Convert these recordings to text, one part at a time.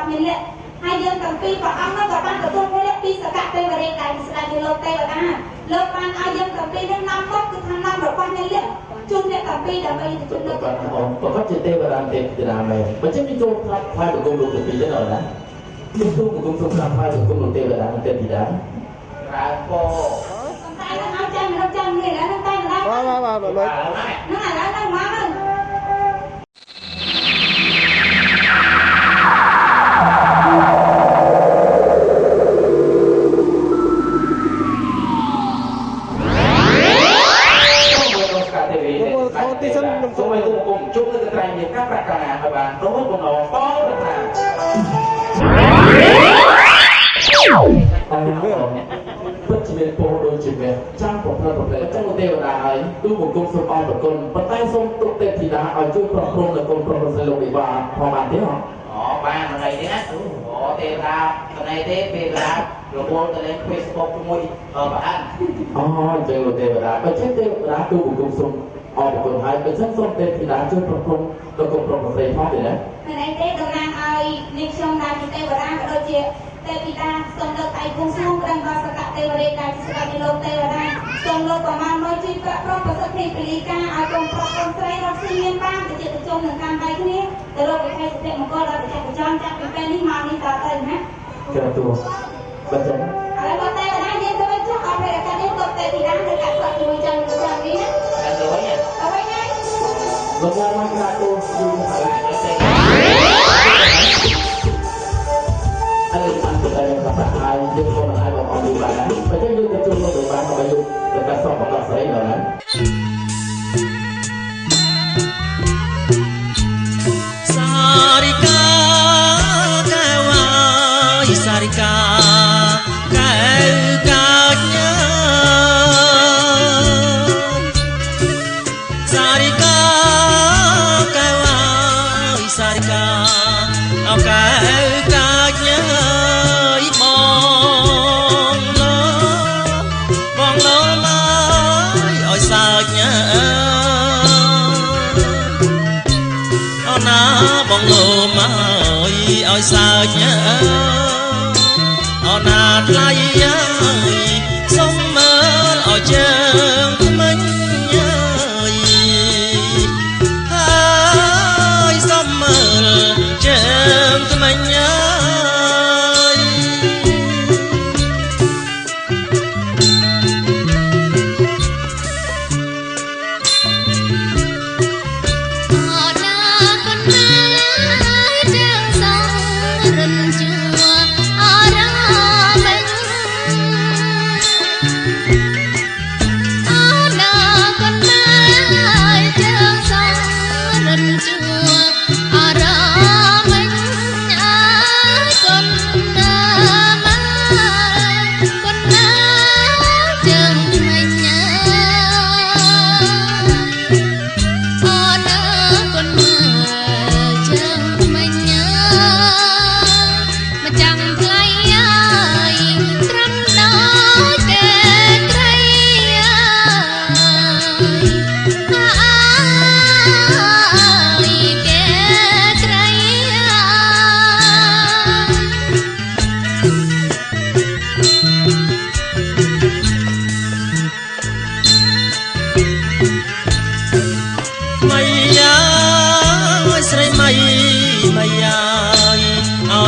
របស់មានលក្ខហើយយើងទាំងពីរព្រះអង្គនោះក៏បានទទួលពលៈពីសកទេវរាជដែលស្ដេចពីលោកទេវតាលោកបានឲ្យយើងទាំងពីរនេះនាំមកគឺថានាំរបស់មានលក្ខជូនអ្នកទាំងពីរដើម្បីទៅជូនលោកប្រកបជាទេវតាទេវតាមែនបើចឹងចូលផ្លាយបង្គំលោកទាំងពីរទៅណាខ្ញុំទូបង្គំសូមផ្លាយបង្គំលោកទេវតាទេវតាក្រៅពោសំតែឲ្យចាំរកចាំនេះហើយនឹងតែម្ដងបាទហ្នឹងឥឡូវហ្នឹងមកហ្នឹងសូមឲ្យទូគុំជុំនឹងត្រៃមានការប្រកាសឲ្យបានដូចបំណងបងប្រាថ្នាពិតជាមានពោដូចជាវាចាំប្រព្រឹត្តប្រព្រឹត្តចាំទេវតាហើយទូបង្គំសូមអរគុណប៉ុន្តែសូមទុកទេពធីតាឲ្យជួយប្រព្រឹត្តនៅគុំប្រព្រឹត្តលោកវិវាផងបានទេហ៎បានថ្ងៃនេះណាទេវតាថ្ងៃទេពេលវតារវល់ទៅលេង Facebook ជាមួយប្រអានអញ្ចឹងលោកទេវតាបើចឹងទេវតាទូបង្គំសូមអរគុណហើយបើចឹងសូមទេពធីតាជួយប្រព្រឹត្តនៅគុំប្រព្រឹត្តផងទេណាថ្ងៃទេតំណាងឲ្យនេះខ្ញុំដែលជាទេវតាក៏ដូចជាទេពធីតាសូមលើកដៃគូសួងដល់សកទេវរាជដែលជាស្ដេចពីលោកទេវតាសូមលោកប្រមាណមកជួយប្រាក់ប្រប្រសិទ្ធិពលីកាឲ្យកូនប្រុសកូនស្រីរកស៊ីមានបានទៅជាប្រជុំនឹងកម្មដៃគ្នាទៅលោកវិថីសុភមង្គលដល់ប្រជាជនចាប់ពីពេលនេះមកនេះតទៅណាក្រទូបើចឹងហើយមកទេវតាយើងទៅវិញចុះអត់ពេលកាត់នេះទៅទេពធីតាទៅកាត់សក់ជាមួយចឹងទៅចឹងនេះណាទៅវិញទៅវិញណាលោកមកក្រទូយូរហើយអរិយបានទៅដល់ប្រហែលយើងក៏មិនអាចបងអស់បានដែរបើចឹងយើងទៅជួបលោកបានក៏យកទៅកាត់សក់បកស្រីដល់ណាសារិកាកែវសារិកាកែវកាញ៉ាសារិកាកែវសារិកាអកែវកាញ៉ាបងឡមកឲ្យសាច់ញ៉ាអូណាបងលោមកឲ្យសាច់ញ៉ាអូណាថ្លៃសុំមើលឲ្យជើងថ្មិញហើយសុំមើលជើងថ្មិញ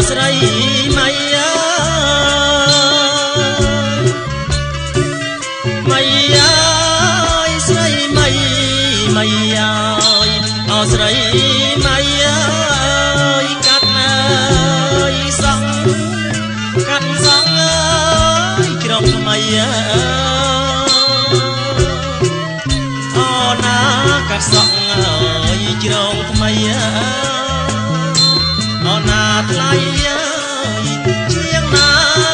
ស្រីម៉ៃម៉ៃស្រីម៉ៃម៉ៃអស្រីម៉ៃកាត់ណាយសងកាត់សងក្រុមថ្មីអូណាកាត់សងជ្រងថ្មីអូណាថ្លៃជាងណា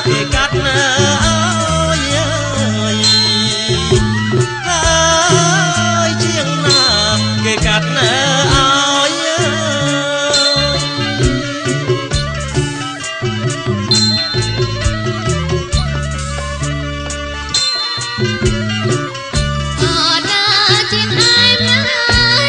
គេកាត់ណាហើយជាងណាគេកាត់ណាអូណាជាងឯង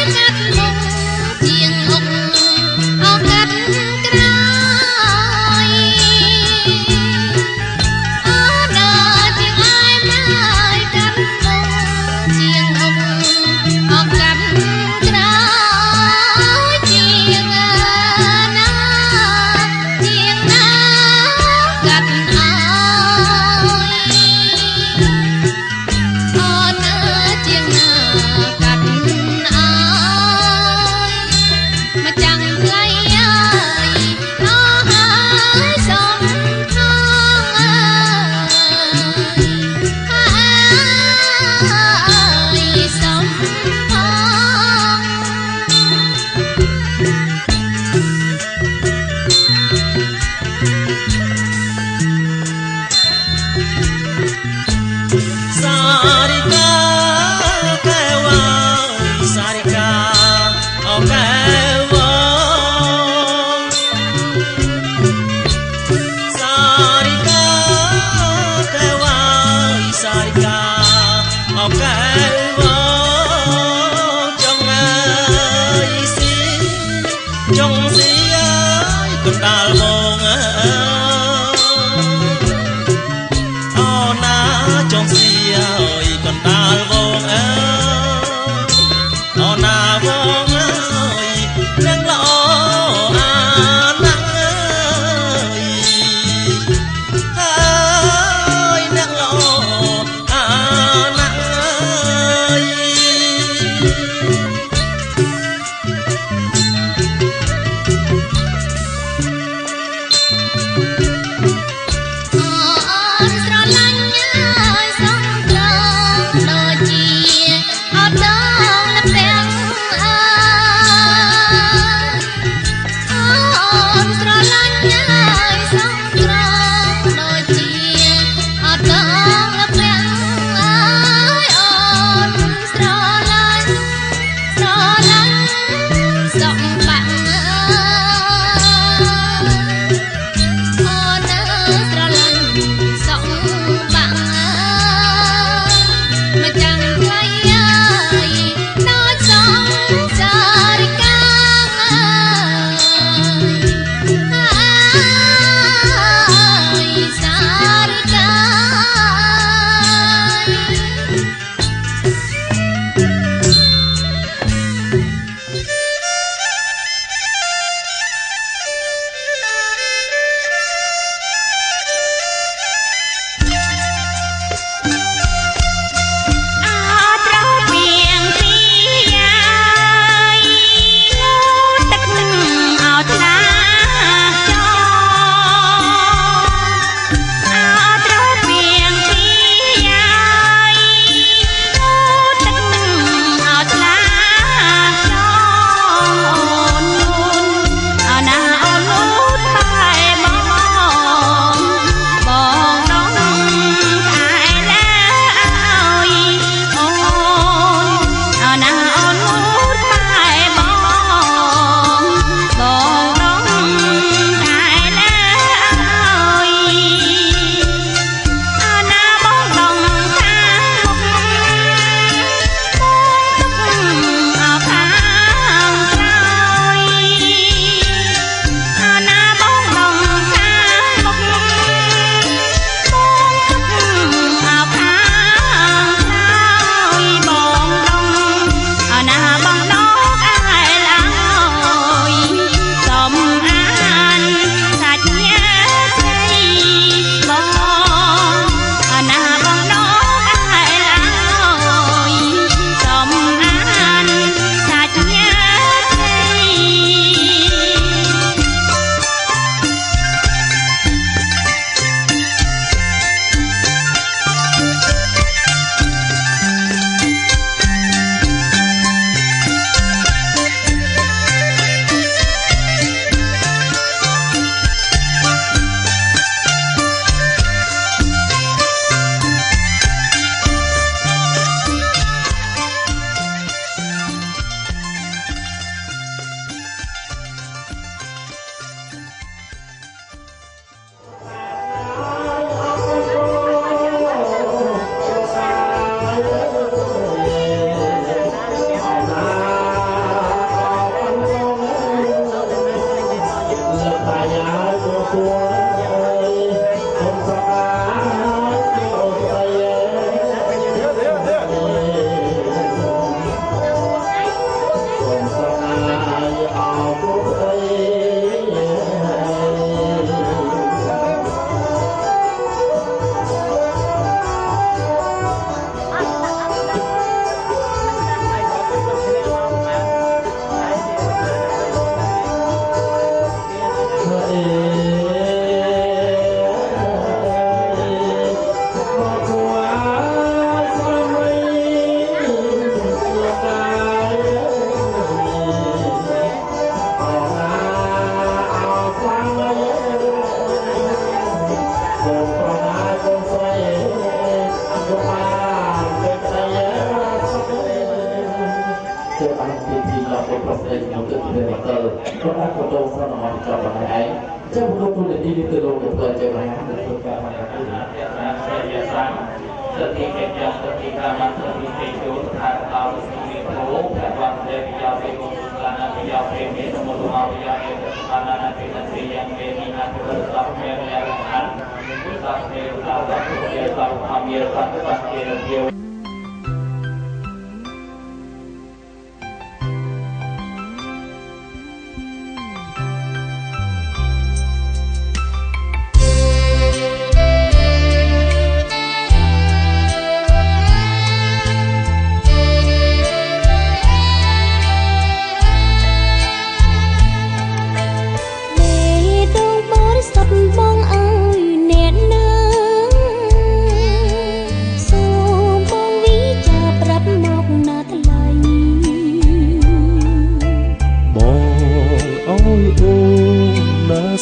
Serti kejam, serti kaman, serti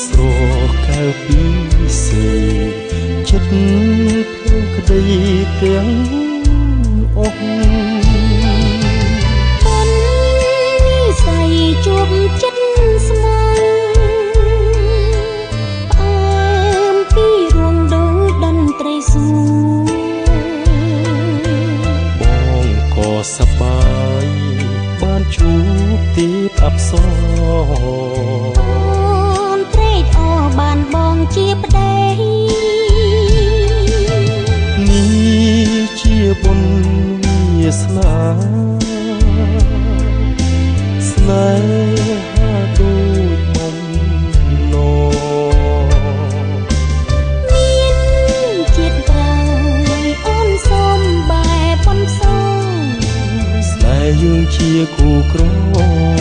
ស្រកៅពីសេចិត្តភ្លើងក្តីទាំងអស់ប៉ុននិស័យជួបចិត្តស្មោះផ្អើមពីរួងដូចតន្ត្រីសួរបងក៏សប្បាយបានជួបទីអប្សរបានបងជាប្តីនេះជាបុណ្យវាសនាស្នេហាដូចបំណងមានជាតិក្រោយអូនសូមបែបបំសងស្នេហ៍យើងជាគូក្រង